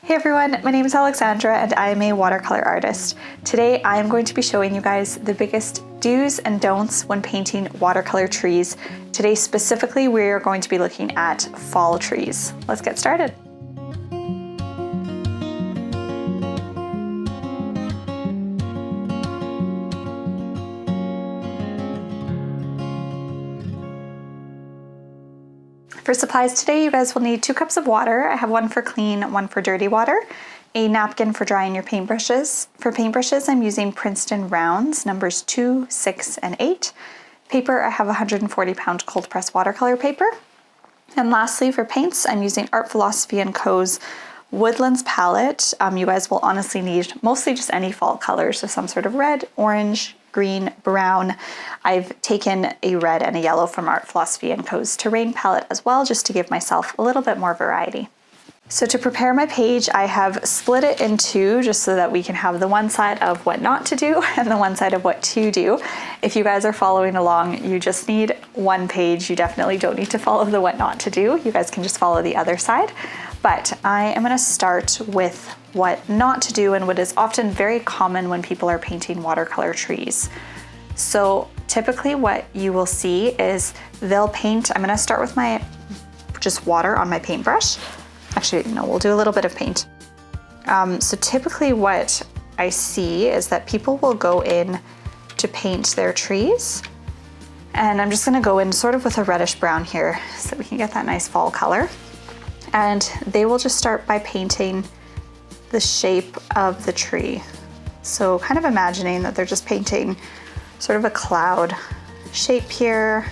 Hey everyone, my name is Alexandra and I am a watercolor artist. Today I am going to be showing you guys the biggest do's and don'ts when painting watercolor trees. Today specifically we are going to be looking at fall trees. Let's get started. For supplies today, you guys will need 2 cups of water. I have one for clean, one for dirty water. A napkin for drying your paintbrushes. For paintbrushes, I'm using Princeton rounds, numbers 2, 6, and 8. Paper, I have 140-pound cold press watercolor paper. And lastly, for paints, I'm using Art Philosophy & Co.'s Woodlands palette. You guys will honestly need mostly just any fall colors, so some sort of red, orange, green, brown. I've taken a red and a yellow from Art Philosophy & Co.'s Terrain palette as well, just to give myself a little bit more variety. So to prepare my page, I have split it in 2 just so that we can have the one side of what not to do and the one side of what to do. If you guys are following along, you just need one page. You definitely don't need to follow the what not to do. You guys can just follow the other side. But I am going to start with what not to do and what is often very common when people are painting watercolor trees. So typically what you will see is they'll paint, I'm going to start with my just water on my paintbrush. Actually, no, we'll do a little bit of paint. So typically what I see is that people will go in to paint their trees. And I'm just going to go in sort of with a reddish brown here so that we can get that nice fall color. And they will just start by painting the shape of the tree. So kind of imagining that they're just painting sort of a cloud shape here.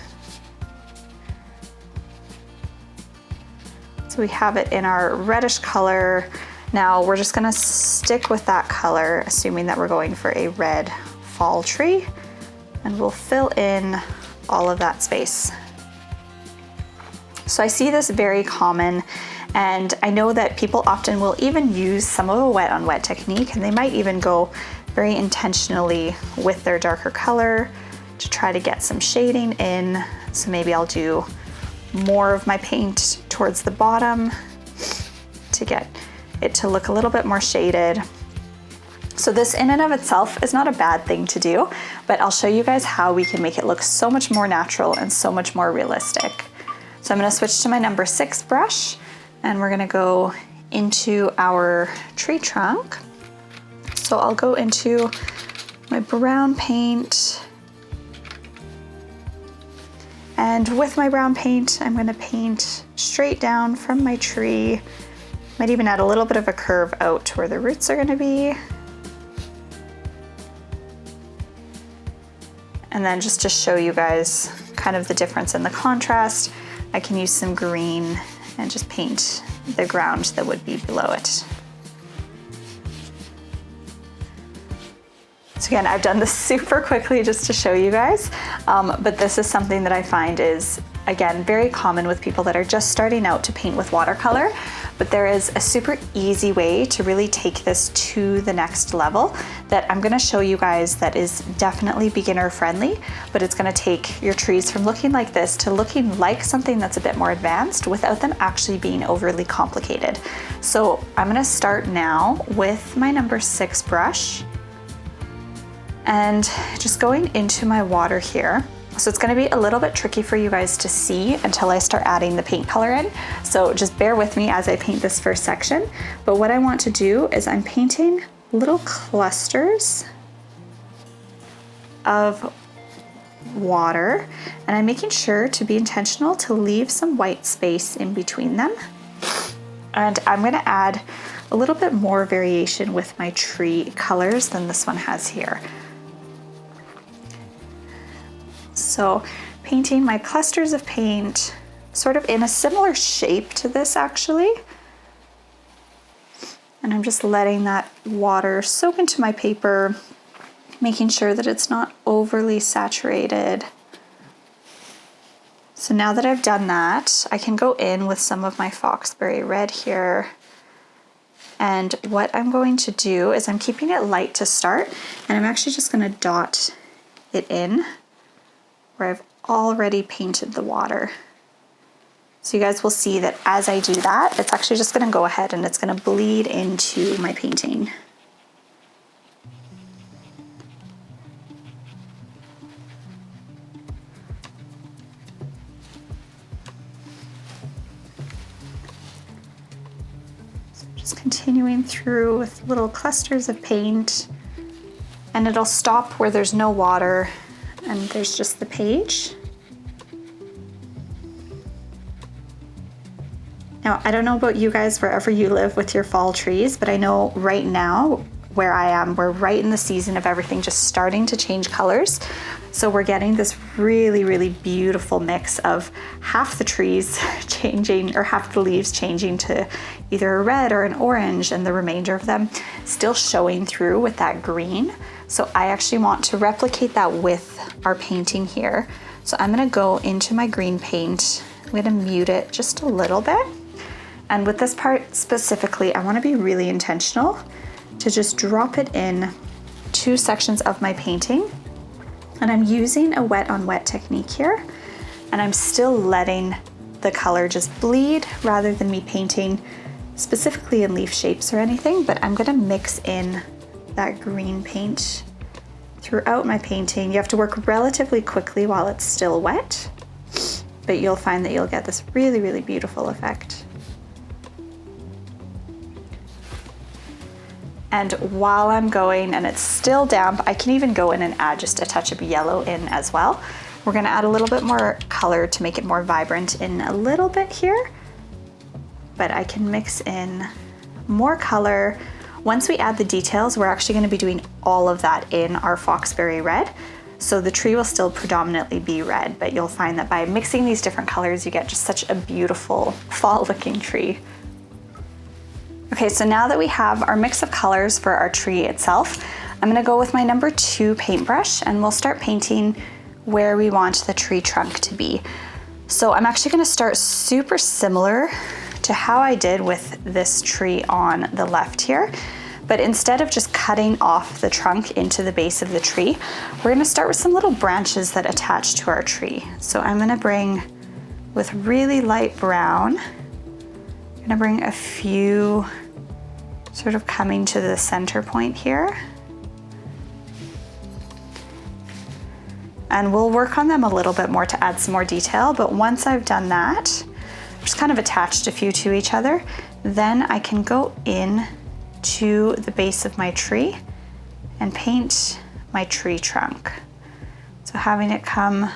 So we have it in our reddish color. Now we're just gonna stick with that color, assuming that we're going for a red fall tree, and we'll fill in all of that space. So I see this very common, and I know that people often will even use some of a wet on wet technique, and they might even go very intentionally with their darker color to try to get some shading in. So maybe I'll do more of my paint towards the bottom to get it to look a little bit more shaded. So this in and of itself is not a bad thing to do, but I'll show you guys how we can make it look so much more natural and so much more realistic. So I'm going to switch to my number 6 brush, and we're going to go into our tree trunk. So I'll go into my brown paint, and with my brown paint, I'm going to paint straight down from my tree. Might even add a little bit of a curve out to where the roots are going to be. And then just to show you guys kind of the difference in the contrast, I can use some green and just paint the ground that would be below it. So again, I've done this super quickly just to show you guys, but this is something that I find is, again, very common with people that are just starting out to paint with watercolor, but there is a super easy way to really take this to the next level that I'm gonna show you guys that is definitely beginner friendly, but it's gonna take your trees from looking like this to looking like something that's a bit more advanced without them actually being overly complicated. So I'm gonna start now with my number 6 brush, and just going into my water here. So it's gonna be a little bit tricky for you guys to see until I start adding the paint color in. So just bear with me as I paint this first section. But what I want to do is I'm painting little clusters of water, and I'm making sure to be intentional to leave some white space in between them. And I'm gonna add a little bit more variation with my tree colors than this one has here. So painting my clusters of paint sort of in a similar shape to this actually. And I'm just letting that water soak into my paper, making sure that it's not overly saturated. So now that I've done that, I can go in with some of my Foxberry red here. And what I'm going to do is I'm keeping it light to start, and I'm actually just going to dot it in where I've already painted the water. So you guys will see that as I do that, it's actually just gonna go ahead and it's gonna bleed into my painting. So just continuing through with little clusters of paint, and it'll stop where there's no water and there's just the page. Now, I don't know about you guys wherever you live with your fall trees, but I know right now where I am, we're right in the season of everything just starting to change colors. So we're getting this really, really beautiful mix of half the trees changing, or half the leaves changing to either a red or an orange, and the remainder of them still showing through with that green. So I actually want to replicate that with our painting here. So I'm gonna go into my green paint. I'm gonna mute it just a little bit. And with this part specifically, I wanna be really intentional to just drop it in 2 sections of my painting. And I'm using a wet on wet technique here. And I'm still letting the color just bleed rather than me painting specifically in leaf shapes or anything, but I'm gonna mix in that green paint throughout my painting. You have to work relatively quickly while it's still wet, but you'll find that you'll get this really, really beautiful effect. And while I'm going and it's still damp, I can even go in and add just a touch of yellow in as well. We're gonna add a little bit more color to make it more vibrant in a little bit here, but I can mix in more color. Once we add the details, we're actually gonna be doing all of that in our Foxberry Red. So the tree will still predominantly be red, but you'll find that by mixing these different colors, you get just such a beautiful fall looking tree. Okay, so now that we have our mix of colors for our tree itself, I'm gonna go with my number 2 paintbrush and we'll start painting where we want the tree trunk to be. So I'm actually gonna start super similar to how I did with this tree on the left here, but instead of just cutting off the trunk into the base of the tree, we're gonna start with some little branches that attach to our tree. So I'm gonna bring, with really light brown, I'm gonna bring a few sort of coming to the center point here. And we'll work on them a little bit more to add some more detail, but once I've done that, just kind of attached a few to each other, then I can go in to the base of my tree and paint my tree trunk. So having it come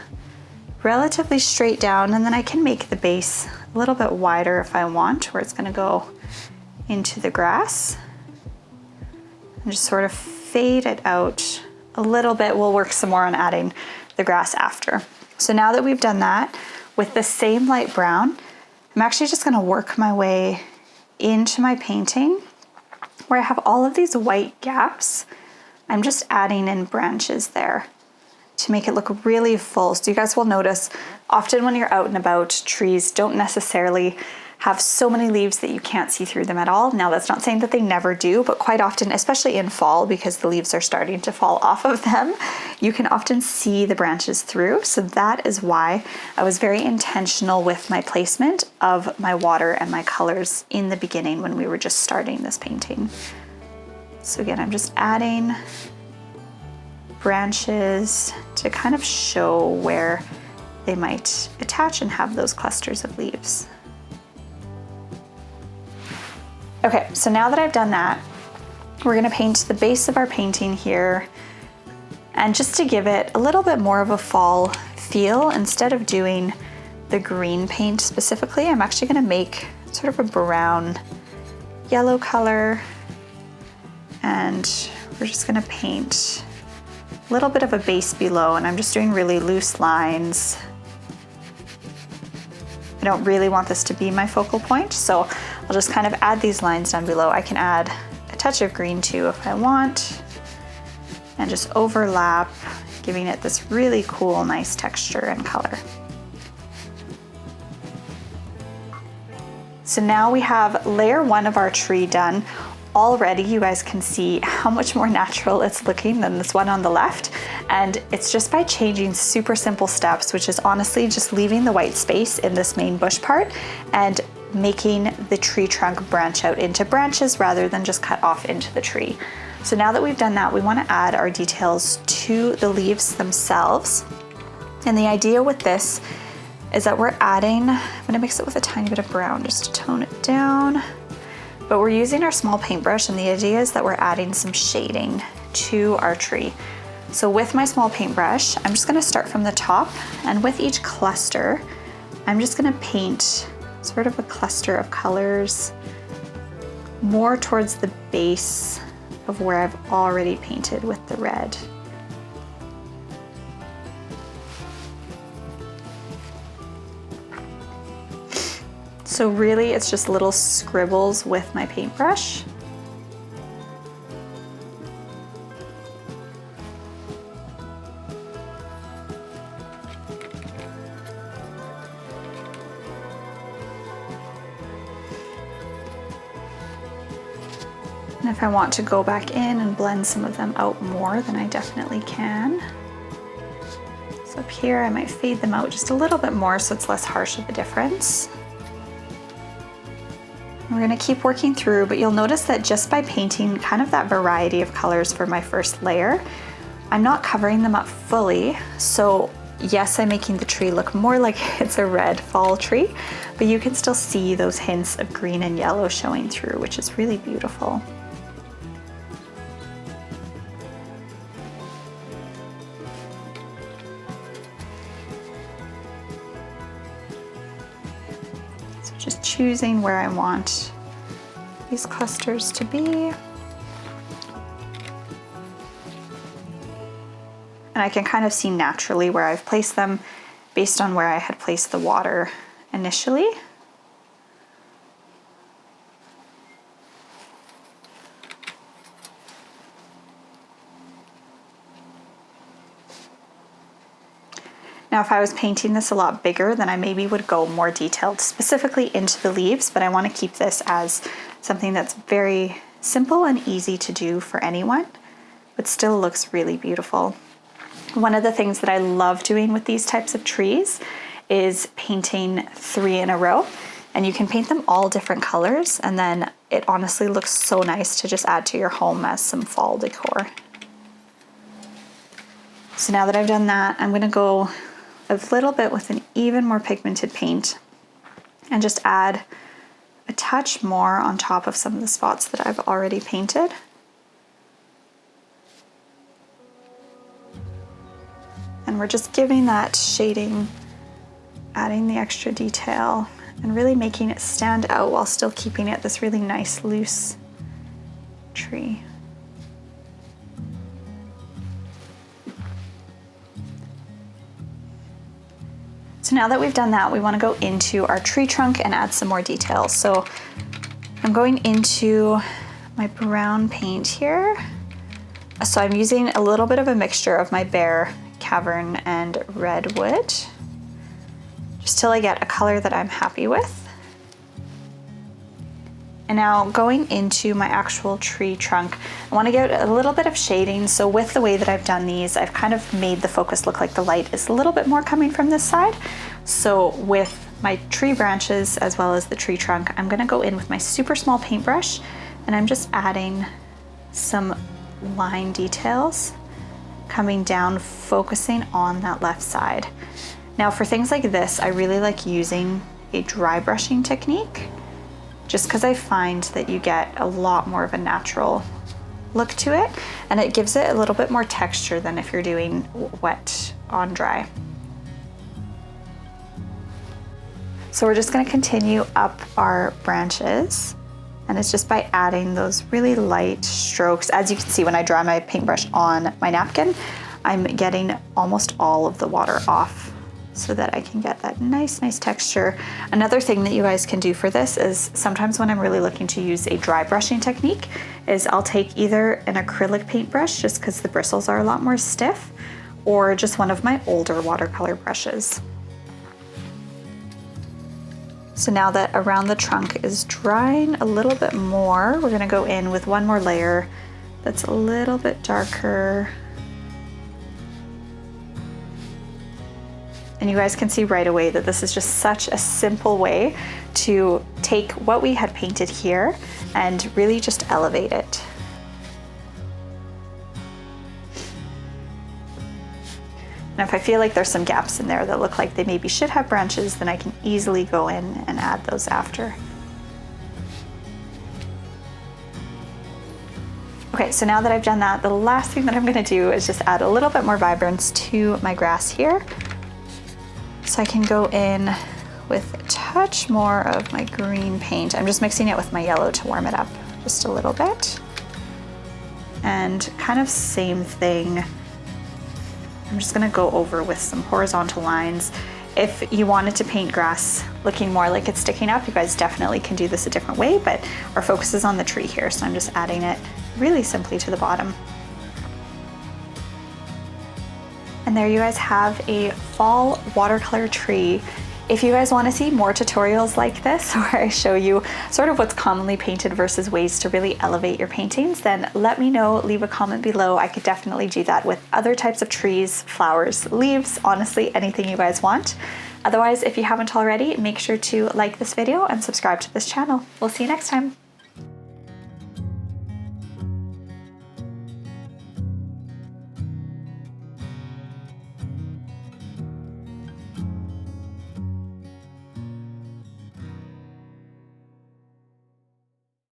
relatively straight down, and then I can make the base a little bit wider if I want, where it's gonna go into the grass, and just sort of fade it out a little bit. We'll work some more on adding the grass after. So now that we've done that, with the same light brown, I'm actually just gonna work my way into my painting where I have all of these white gaps. I'm just adding in branches there to make it look really full. So you guys will notice often when you're out and about, trees don't necessarily have so many leaves that you can't see through them at all. Now that's not saying that they never do, but quite often, especially in fall, because the leaves are starting to fall off of them, you can often see the branches through. So that is why I was very intentional with my placement of my water and my colors in the beginning when we were just starting this painting. So again, I'm just adding branches to kind of show where they might attach and have those clusters of leaves. Okay, so now that I've done that, we're gonna paint the base of our painting here. And just to give it a little bit more of a fall feel, instead of doing the green paint specifically, I'm actually gonna make sort of a brown yellow color. And we're just gonna paint a little bit of a base below, and I'm just doing really loose lines. I don't really want this to be my focal point, so I'll just kind of add these lines down below. I can add a touch of green too if I want, and just overlap, giving it this really cool, nice texture and color. So now we have layer 1 of our tree done. already you guys can see how much more natural it's looking than this one on the left. And it's just by changing super simple steps, which is honestly just leaving the white space in this main bush part and making the tree trunk branch out into branches rather than just cut off into the tree. So now that we've done that, we want to add our details to the leaves themselves. And the idea with this is that we're adding, I'm gonna mix it with a tiny bit of brown just to tone it down. But we're using our small paintbrush, and the idea is that we're adding some shading to our tree. So with my small paintbrush, I'm just gonna start from the top, and with each cluster, I'm just gonna paint sort of a cluster of colors more towards the base of where I've already painted with the red. So really it's just little scribbles with my paintbrush. And if I want to go back in and blend some of them out more, then I definitely can. So up here, I might fade them out just a little bit more so it's less harsh of a difference. We're gonna keep working through, but you'll notice that just by painting kind of that variety of colors for my first layer, I'm not covering them up fully. So yes, I'm making the tree look more like it's a red fall tree, but you can still see those hints of green and yellow showing through, which is really beautiful. Just choosing where I want these clusters to be. And I can kind of see naturally where I've placed them based on where I had placed the water initially. Now, if I was painting this a lot bigger, then I maybe would go more detailed specifically into the leaves, but I want to keep this as something that's very simple and easy to do for anyone, but still looks really beautiful. One of the things that I love doing with these types of trees is painting 3 in a row, and you can paint them all different colors, and then it honestly looks so nice to just add to your home as some fall decor. So now that I've done that, I'm gonna go a little bit with an even more pigmented paint and just add a touch more on top of some of the spots that I've already painted. And we're just giving that shading, adding the extra detail, and really making it stand out while still keeping it this really nice loose tree. So now that we've done that, we want to go into our tree trunk and add some more details. So I'm going into my brown paint here. So I'm using a little bit of a mixture of my Bear, Cavern, and Redwood, just till I get a color that I'm happy with. And now going into my actual tree trunk, I want to get a little bit of shading. So with the way that I've done these, I've kind of made the focus look like the light is a little bit more coming from this side. So with my tree branches as well as the tree trunk, I'm going to go in with my super small paintbrush, and I'm just adding some line details coming down, focusing on that left side. Now for things like this, I really like using a dry brushing technique, just because I find that you get a lot more of a natural look to it, and it gives it a little bit more texture than if you're doing wet on dry. So we're just going to continue up our branches, and it's just by adding those really light strokes. As you can see, when I dry my paintbrush on my napkin, I'm getting almost all of the water off so that I can get that nice texture. Another thing that you guys can do for this is sometimes when I'm really looking to use a dry brushing technique is I'll take either an acrylic paintbrush, just because the bristles are a lot more stiff, or just one of my older watercolor brushes. So now that around the trunk is drying a little bit more, we're gonna go in with one more layer that's a little bit darker. And you guys can see right away that this is just such a simple way to take what we had painted here and really just elevate it. Now, if I feel like there's some gaps in there that look like they maybe should have branches, then I can easily go in and add those after. Okay, so now that I've done that, the last thing that I'm gonna do is just add a little bit more vibrance to my grass here. So I can go in with a touch more of my green paint. I'm just mixing it with my yellow to warm it up just a little bit. And kind of same thing. I'm just gonna go over with some horizontal lines. If you wanted to paint grass looking more like it's sticking up, you guys definitely can do this a different way, but our focus is on the tree here, so I'm just adding it really simply to the bottom. And there you guys have a fall watercolor tree. If you guys want to see more tutorials like this, where I show you sort of what's commonly painted versus ways to really elevate your paintings, then let me know, leave a comment below. I could definitely do that with other types of trees, flowers, leaves, honestly, anything you guys want. Otherwise, if you haven't already, make sure to like this video and subscribe to this channel. We'll see you next time.